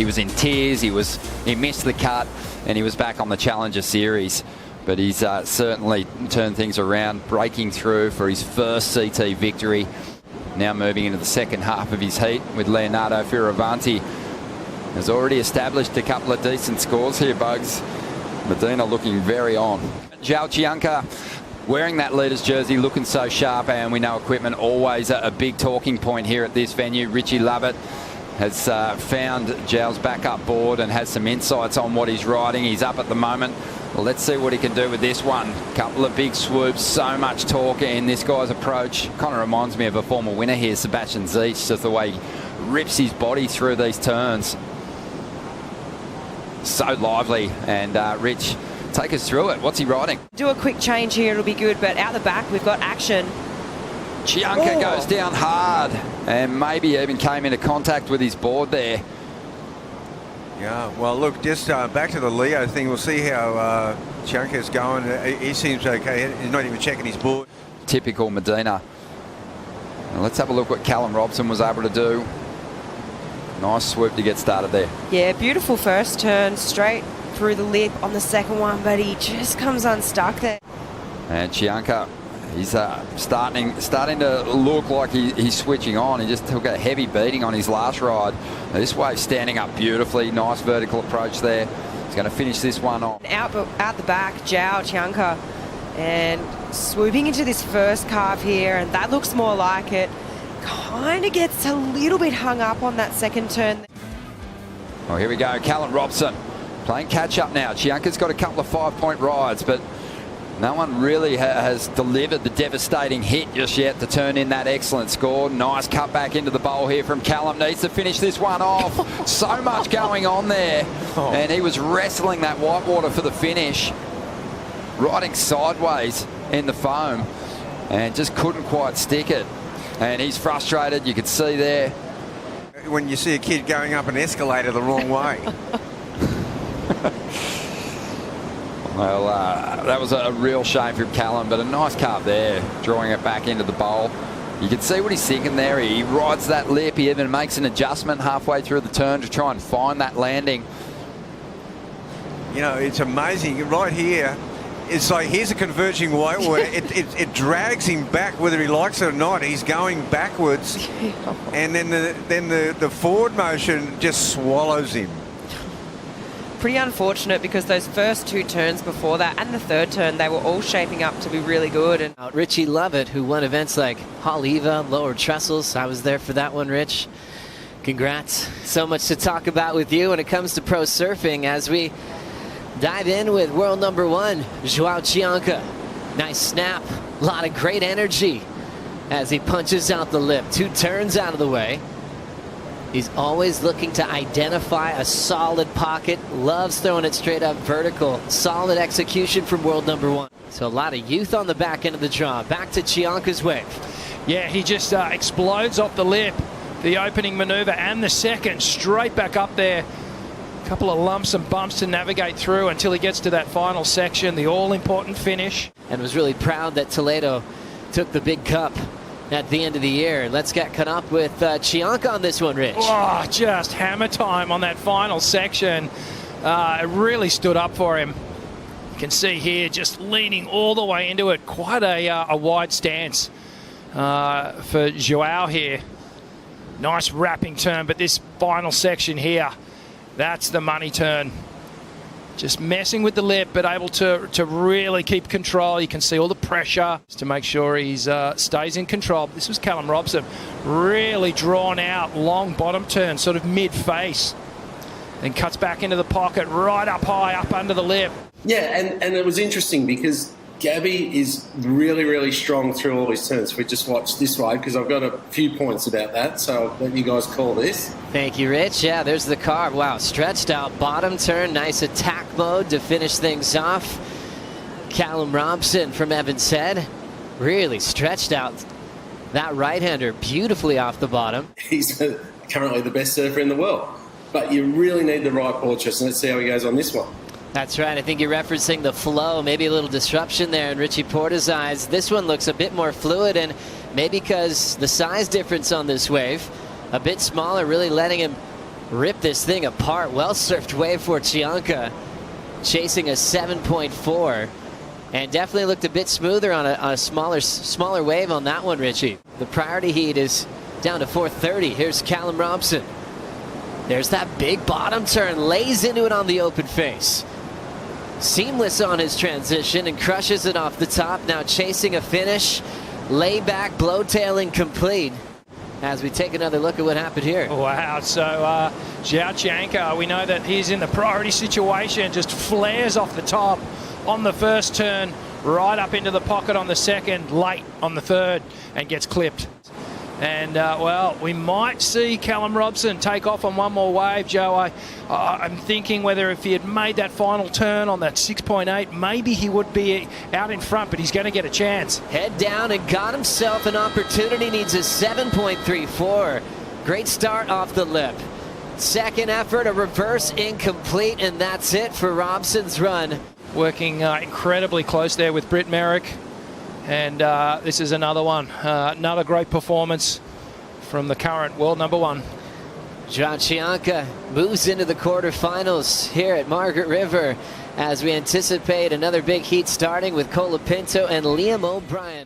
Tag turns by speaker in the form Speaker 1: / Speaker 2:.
Speaker 1: He was in tears, he missed the cut, and he was back on the Challenger Series. But he's certainly turned things around, breaking through for his first CT victory. Now moving into the second half of his heat with Leonardo Fioravanti. Has already established a couple of decent scores here, Bugs. Medina looking very on. João Chumbinho wearing that leader's jersey, looking so sharp, and we know equipment always a big talking point here at this venue. Richie Lovett has found João's backup board and has some insights on what he's riding. He's up at the moment. Well, let's see what he can do with this one. Couple of big swoops, so much torque in this guy's approach. Kind of reminds me of a former winner here, Sebastian Zeech, just the way he rips his body through these turns. So lively. And Rich, take us through it. What's he riding?
Speaker 2: Do a quick change here, it'll be good, but out the back we've got action.
Speaker 1: Chumbinho goes down hard and maybe even came into contact with his board there.
Speaker 3: Yeah, well, look, just back to the Leo thing. We'll see how Chumbinho's going. He seems okay. He's not even checking his board.
Speaker 1: Typical Medina. Now let's have a look what Callum Robson was able to do. Nice swoop to get started there.
Speaker 2: Yeah, beautiful first turn, straight through the lip on the second one, but he just comes unstuck there.
Speaker 1: And Chumbinho, he's starting to look like he's switching on. He just took a heavy beating on his last ride. Now, this wave's standing up beautifully. Nice vertical approach there. He's going to finish this one off.
Speaker 2: Out the back, João Chumbinho, and swooping into this first carve here, and that looks more like it. Kind of gets a little bit hung up on that second turn.
Speaker 1: Oh, here we go. Callum Robson playing catch up now. Chumbinho's got a couple of 5-point rides, but no one really has delivered the devastating hit just yet to turn in that excellent score. Nice cut back into the bowl here from Callum. Needs to finish this one off. So much going on there. And he was wrestling that whitewater for the finish. Riding sideways in the foam and just couldn't quite stick it. And he's frustrated, you could see there.
Speaker 3: When you see a kid going up an escalator the wrong way.
Speaker 1: Well, that was a real shame from Callum, but a nice cut there, drawing it back into the bowl. You can see what he's thinking there. He rides that lip. He even makes an adjustment halfway through the turn to try and find that landing.
Speaker 3: You know, it's amazing. Right here, it's like here's a converging wave where it drags him back, whether he likes it or not. He's going backwards, and then the forward motion just swallows him.
Speaker 2: Pretty unfortunate because those first two turns before that and the third turn, they were all shaping up to be really good. And
Speaker 4: Richie Lovett, who won events like Haleiwa, Lower Trestles. I was there for that one, Rich. Congrats. So much to talk about with you when it comes to pro surfing as we dive in with world number one, João Chumbinho. Nice snap, a lot of great energy as he punches out the lip. 2 turns out of the way. He's always looking to identify a solid pocket, loves throwing it straight up vertical. Solid execution from world number one. So a lot of youth on the back end of the draw. Back to Chumbinho's wave.
Speaker 5: Yeah, he just explodes off the lip. The opening maneuver and the second, straight back up there. A couple of lumps and bumps to navigate through until he gets to that final section, the all-important finish.
Speaker 4: And was really proud that Toledo took the big cup at the end of the year. Let's get caught up with Chumbinho on this one, Rich.
Speaker 5: Oh, just hammer time on that final section. It really stood up for him. You can see here just leaning all the way into it. Quite a wide stance for João here. Nice wrapping turn, but this final section here, that's the money turn. Just messing with the lip, but able to really keep control. You can see all the pressure to make sure he stays in control. This was Callum Robson. Really drawn out, long bottom turn, sort of mid-face. Then cuts back into the pocket, right up high, up under the lip.
Speaker 6: Yeah, and it was interesting because Gabby is really, really strong through all his turns. We just watched this wave because I've got a few points about that, so I'll let you guys call this.
Speaker 4: Thank you, Rich. Yeah, there's the carve. Wow, stretched out bottom turn. Nice attack mode to finish things off. Callum Robson from Evans Head really stretched out that right-hander beautifully off the bottom.
Speaker 6: He's currently the best surfer in the world, but you really need the right ball choice, and let's see how he goes on this one.
Speaker 4: That's right. I think you're referencing the flow, maybe a little disruption there in Richie Porta's eyes. This one looks a bit more fluid, and maybe because the size difference on this wave, a bit smaller, really letting him Rip this thing apart. Well surfed wave for Cianca, chasing a 7.4, and definitely looked a bit smoother on a smaller wave on that one, Richie. The priority heat is down to 430. Here's Callum Robson. There's that big bottom turn, lays into it on the open face. Seamless on his transition and crushes it off the top. Now chasing a finish, lay back, blowtailing complete. As we take another look at what happened here.
Speaker 5: Wow, so João Chumbinho, we know that he's in the priority situation, just flares off the top on the first turn, right up into the pocket on the second, late on the third, and gets clipped. And, well, we might see Callum Robson take off on one more wave, Joe. I'm thinking whether if he had made that final turn on that 6.8, maybe he would be out in front, but he's going to get a chance.
Speaker 4: Head down and got himself an opportunity. Needs a 7.34. Great start off the lip. Second effort, a reverse incomplete, and that's it for Robson's run.
Speaker 5: Working incredibly close there with Britt Merrick. And this is another one. Another great performance from the current world number one.
Speaker 4: João Chumbinho moves into the quarterfinals here at Margaret River as we anticipate another big heat starting with Colapinto and Liam O'Brien.